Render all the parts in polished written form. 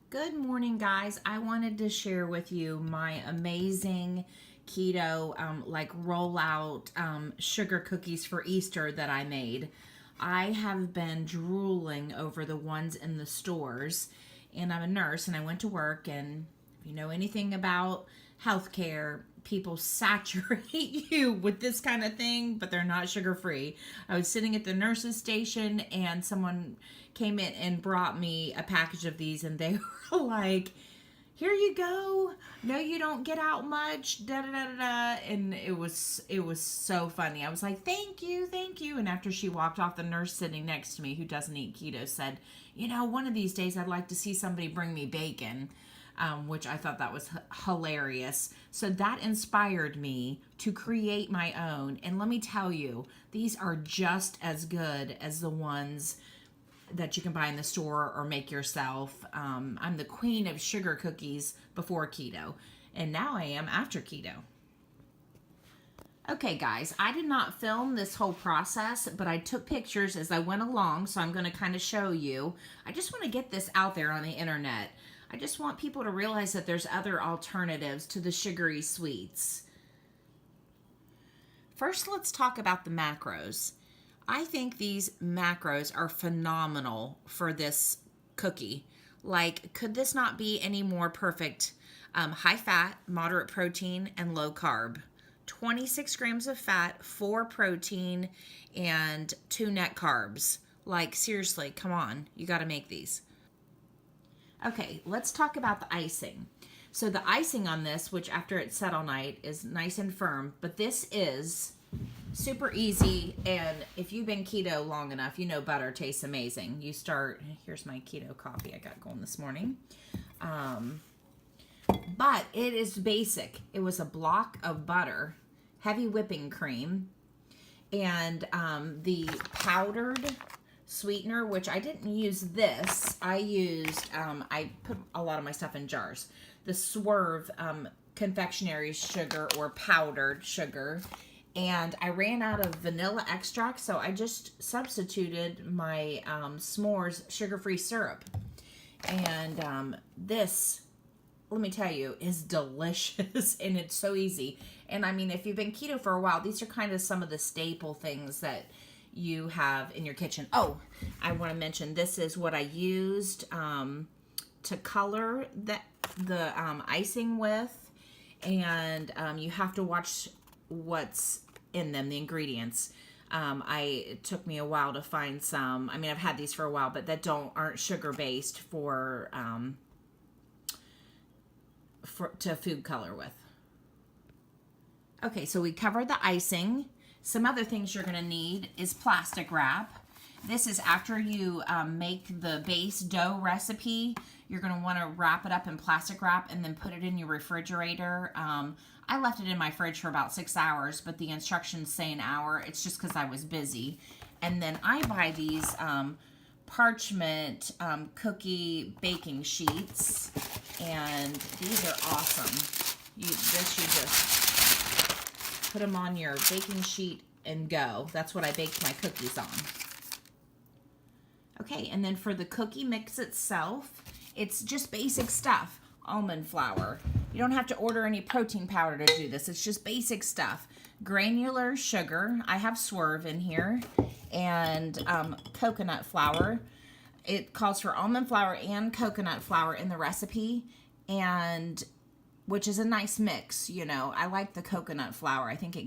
Good morning, guys. I wanted to share with you my amazing keto, rollout sugar cookies for Easter that I made. I have been drooling over the ones in the stores, and I'm a nurse and I went to work. And if you know anything about healthcare, people saturate you with this kind of thing, but they're not sugar free. I was sitting at the nurse's station and someone came in and brought me a package of these, and they were like, here you go, no you don't get out much, da da da da da. And it was so funny. I was like, thank you. And after she walked off, the nurse sitting next to me who doesn't eat keto said, one of these days I'd like to see somebody bring me bacon. Which I thought that was hilarious. So that inspired me to create my own. And let me tell you, these are just as good as the ones that you can buy in the store or make yourself. I'm the queen of sugar cookies before keto, and now I am after keto. Okay, guys, I did not film this whole process, but I took pictures as I went along, so I'm going to kind of show you. I just want to get this out there on the internet. I just want people to realize that there's other alternatives to the sugary sweets. First, let's talk about the macros. I think these macros are phenomenal for this cookie. Like, could this not be any more perfect? High fat, moderate protein, and low carb. 26 grams of fat, 4 protein, and 2 net carbs. Like, seriously, come on. You got to make these. Okay, let's talk about the icing. So the icing on this, which after it's set all night, is nice and firm, but this is super easy. And if you've been keto long enough, you know butter tastes amazing. You start, here's my keto coffee I got going this morning. But it is basic. It was a block of butter, heavy whipping cream, and the powdered sweetener, which I didn't use this. I used, I put a lot of my stuff in jars. The Swerve confectionery sugar or powdered sugar. And I ran out of vanilla extract, so I just substituted my s'mores sugar-free syrup. And this, let me tell you, is delicious, and it's so easy. And I mean, if you've been keto for a while, these are kind of some of the staple things that you have in your kitchen. Oh, I want to mention, this is what I used to color the icing with. And you have to watch what's in them, the ingredients. It took me a while to find some. I mean, I've had these for a while, but that aren't sugar based for to food color with. Okay, so we covered the icing. Some other things you're going to need is plastic wrap. This is after you make the base dough recipe. You're going to want to wrap it up in plastic wrap and then put it in your refrigerator. I left it in my fridge for about 6 hours, but the instructions say an hour. It's just because I was busy. And then I buy these parchment cookie baking sheets, and these are awesome. You just put them on your baking sheet and go. That's what I baked my cookies on. Okay, and then for the cookie mix itself, it's just basic stuff. Almond flour. You don't have to order any protein powder to do this. It's just basic stuff. Granular sugar. I have Swerve in here. And coconut flour. It calls for almond flour and coconut flour in the recipe, and which is a nice mix. I like the coconut flour. I think I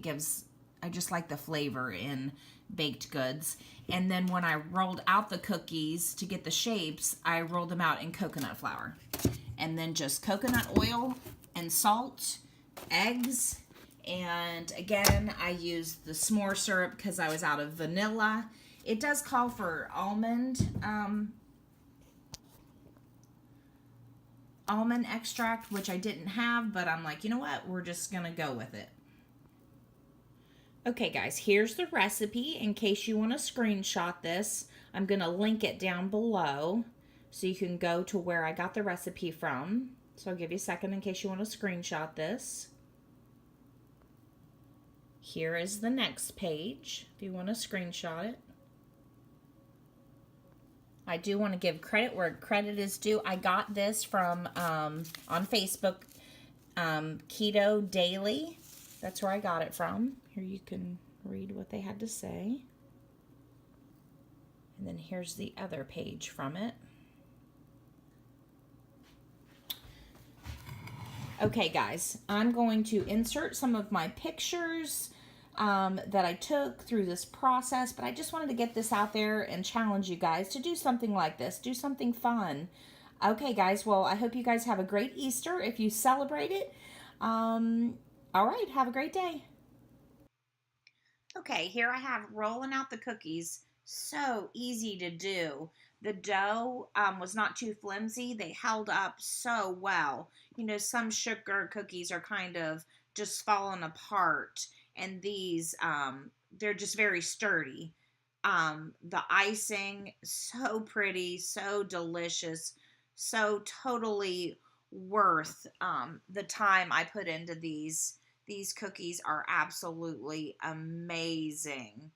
just like the flavor in baked goods. And then when I rolled out the cookies to get the shapes, I rolled them out in coconut flour. And then just coconut oil and salt, eggs, and again, I used the s'more syrup because I was out of vanilla. It does call for almond extract, which I didn't have, but I'm like, you know what? We're just going to go with it. Okay, guys, here's the recipe in case you want to screenshot this. I'm going to link it down below so you can go to where I got the recipe from. So I'll give you a second in case you want to screenshot this. Here is the next page if you want to screenshot it. I do want to give credit where credit is due. I got this from on Facebook, Keto Daily. That's where I got it from. Here you can read what they had to say. And then here's the other page from it. Okay, guys, I'm going to insert some of my pictures that I took through this process, but I just wanted to get this out there and challenge you guys to do something like this. Do something fun. Okay, guys, well, I hope you guys have a great Easter if you celebrate it. All right, have a great day. Okay, here I have rolling out the cookies. So easy to do. The dough was not too flimsy. They held up so well. You know, some sugar cookies are kind of just falling apart, and these, they're just very sturdy. The icing, so pretty, so delicious, so totally worth the time I put into these. These cookies are absolutely amazing.